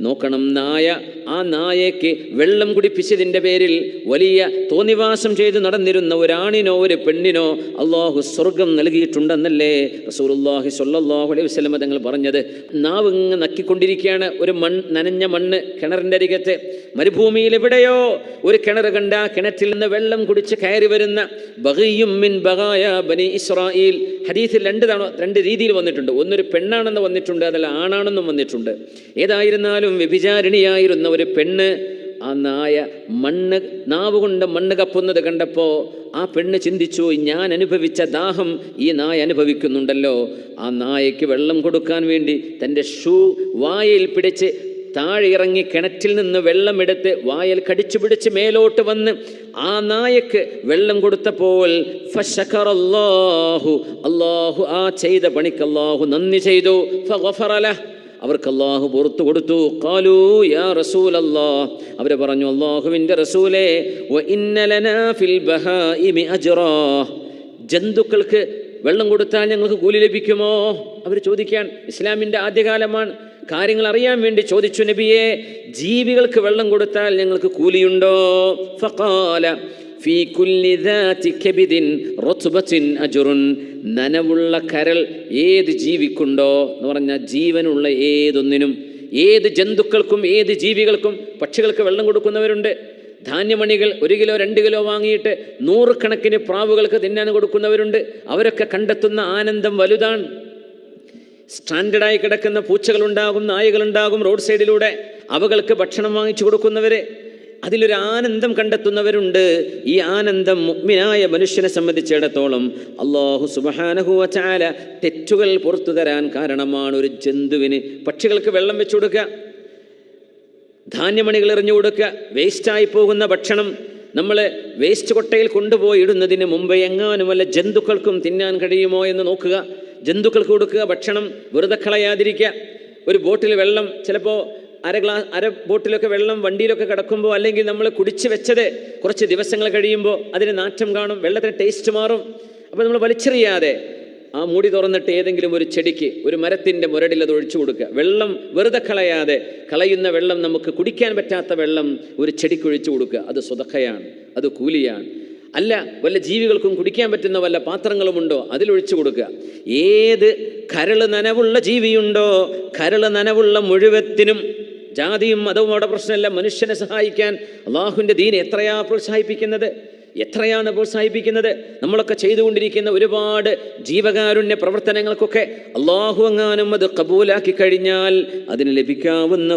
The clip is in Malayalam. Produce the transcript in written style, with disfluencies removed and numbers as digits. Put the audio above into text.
നോക്കണം, ആ നായയ്ക്ക് വെള്ളം കുടിപ്പിച്ചതിൻ്റെ പേരിൽ വലിയ തോന്നിവാസം ചെയ്ത് നടന്നിരുന്ന ഒരാണിനോ ഒരു പെണ്ണിനോ അള്ളാഹു സ്വർഗം നൽകിയിട്ടുണ്ടെന്നല്ലേ റസൂലുള്ളാഹി സ്വല്ലല്ലാഹു അലൈഹി വസല്ലം തങ്ങൾ പറഞ്ഞത്. നാവ് ഇങ്ങ് നക്കിക്കൊണ്ടിരിക്കുകയാണ്. ഒരു നനഞ്ഞ മണ്ണ് കിണറിൻ്റെ അരികത്ത്, മരുഭൂമിയിൽ എവിടെയോ ഒരു കിണർ കണ്ട ആ കിണറ്റിൽ നിന്ന് വെള്ളം കുടിച്ച് കയറി വരുന്ന ബഗിയും മിൻ ബഗായ ബനി ഇസ്രായേൽ. ഹദീസിൽ രണ്ട് രീതിയിൽ വന്നിട്ടുണ്ട്. ഒന്നൊരു പെണ്ണാണെന്ന് വന്നിട്ടുണ്ട്, അതല്ല ആണാണെന്നും വന്നിട്ടുണ്ട്. ഏതായിരുന്നാലും വ്യഭിചാരിണിയായിരുന്ന ഒരു പെണ്ണ് ആ നാവ് കൊണ്ട് മണ്ണ് കപ്പുന്നത് കണ്ടപ്പോൾ ആ പെണ്ണ് ചിന്തിച്ചു, ഞാൻ അനുഭവിച്ച ദാഹം ഈ നായ അനുഭവിക്കുന്നുണ്ടല്ലോ. ആ നായയ്ക്ക് വെള്ളം കൊടുക്കാൻ വേണ്ടി തൻ്റെ ഷൂ വായയിൽ പിടിച്ച് താഴെ ഇറങ്ങി കിണറ്റിൽ നിന്ന് വെള്ളമെടുത്ത് വായൽ കടിച്ചു പിടിച്ച് മേലോട്ട് വന്ന് ആ നായക്ക് വെള്ളം കൊടുത്തപ്പോൾ അല്ലാഹു ആ ചെയ്ത പണിക്ക് അല്ലാഹു നന്ദി ചെയ്തു. അവർക്ക് അല്ലാഹു പുറത്തു കൊടുത്തു. ഖാലൂ യാ റസൂലല്ലാഹ്, അവർ പറഞ്ഞു, അല്ലാഹുവിൻ്റെ റസൂലേ, വ ഇന്ന ലനാ ഫിൽ ബഹാഇമി അജ്റാ, ജന്തുക്കൾക്ക് വെള്ളം കൊടുത്താൽ ഞങ്ങൾക്ക് കൂലി ലഭിക്കുമോ? അവർ ചോദിക്കാൻ, ഇസ്ലാമിൻ്റെ ആദ്യകാലമാണ്, കാര്യങ്ങൾ അറിയാൻ വേണ്ടി ചോദിച്ചു, നബിയെ, ജീവികൾക്ക് വെള്ളം കൊടുത്താൽ ഞങ്ങൾക്ക് കൂലിയുണ്ടോ? ഫഖാല ഫീ കുല്ലി ദാതി കബിദിൻ റത്ബത്തിൻ അജ്റുൻ, നനവുള്ള കരൾ ഏത് ജീവിക്കുണ്ടോ എന്ന് പറഞ്ഞാൽ ജീവനുള്ള ഏതൊന്നിനും, ഏത് ജന്തുക്കൾക്കും ഏത് ജീവികൾക്കും. പക്ഷികൾക്ക് വെള്ളം കൊടുക്കുന്നവരുണ്ട്. ധാന്യമണികൾ 1 കിലോ 2 കിലോ വാങ്ങിയിട്ട് 100 കണക്കിന് പ്രാവുകൾക്ക് തിന്നാൻ കൊടുക്കുന്നവരുണ്ട്. അവരൊക്കെ കണ്ടെത്തുന്ന ആനന്ദം വലുതാണ്. സ്റ്റാൻഡേർഡായി കിടക്കുന്ന പൂച്ചകളുണ്ടാകും, നായകളുണ്ടാകും റോഡ് സൈഡിലൂടെ, അവകൾക്ക് ഭക്ഷണം വാങ്ങിച്ചു കൊടുക്കുന്നവർ, അതിലൊരു ആനന്ദം കണ്ടെത്തുന്നവരുണ്ട്. ഈ ആനന്ദം മുഅ്മിനായ മനുഷ്യനെ സംബന്ധിച്ചിടത്തോളം അല്ലാഹു സുബ്ഹാനഹു വ തആല തെറ്റുകൾ പുറത്തു തരാൻ കാരണമാണ്. ഒരു ജന്തുവിന് പക്ഷികൾക്ക് വെള്ളം വെച്ചു കൊടുക്കുക, ധാന്യമണികൾ എറിഞ്ഞു കൊടുക്കുക, വേസ്റ്റായി പോകുന്ന ഭക്ഷണം നമ്മൾ വേസ്റ്റ് കൊട്ടയിൽ കൊണ്ടുപോയി ഇടുന്നതിന് മുമ്പ് എങ്ങാനും വല്ല ജന്തുക്കൾക്കും തിന്നാൻ കഴിയുമോ എന്ന് നോക്കുക. ജന്തുക്കൾക്ക് കൊടുക്കുക ഭക്ഷണം, വെറുതെ കളയാതിരിക്കുക. ഒരു ബോട്ടിൽ വെള്ളം, ചിലപ്പോൾ അര ബോട്ടിലൊക്കെ വെള്ളം വണ്ടിയിലൊക്കെ കിടക്കുമ്പോൾ, അല്ലെങ്കിൽ നമ്മൾ കുടിച്ച് വെച്ചത് കുറച്ച് ദിവസങ്ങൾ കഴിയുമ്പോൾ അതിന് നാറ്റം കാണും, വെള്ളത്തിന് ടേസ്റ്റ് മാറും. അപ്പോൾ നമ്മൾ വലിച്ചെറിയാതെ ആ മൂടി തുറന്നിട്ട് ഏതെങ്കിലും ഒരു ചെടിക്ക്, ഒരു മരത്തിൻ്റെ മുരടിൽ അത് ഒഴിച്ചു കൊടുക്കുക. വെള്ളം വെറുതെ കളയാതെ, കളയുന്ന വെള്ളം, നമുക്ക് കുടിക്കാൻ പറ്റാത്ത വെള്ളം ഒരു ചെടിക്ക് ഒഴിച്ചു കൊടുക്കുക. അത് സ്വതക്കയാണ്, അത് കൂലിയാണ്. അല്ല, വല്ല ജീവികൾക്കും കുടിക്കാൻ പറ്റുന്ന വല്ല പാത്രങ്ങളുമുണ്ടോ അതിലൊഴിച്ചു കൊടുക്കുക. ഏത് കരള് നനവുള്ള ജീവിയുണ്ടോ, കരള് നനവുള്ള മുഴുവത്തിനും, ജാതിയും മതവും അവിടെ പ്രശ്നമല്ല, മനുഷ്യനെ സഹായിക്കാൻ അള്ളാഹുവിൻ്റെ ദീൻ എത്രയാണ് പ്രോത്സാഹിപ്പിക്കുന്നത്. നമ്മളൊക്കെ ചെയ്തുകൊണ്ടിരിക്കുന്ന ഒരുപാട് ജീവകാരുണ്യ പ്രവർത്തനങ്ങൾക്കൊക്കെ അള്ളാഹു എങ്ങാനും അത് കബൂലാക്കി കഴിഞ്ഞാൽ അതിന് ലഭിക്കാവുന്ന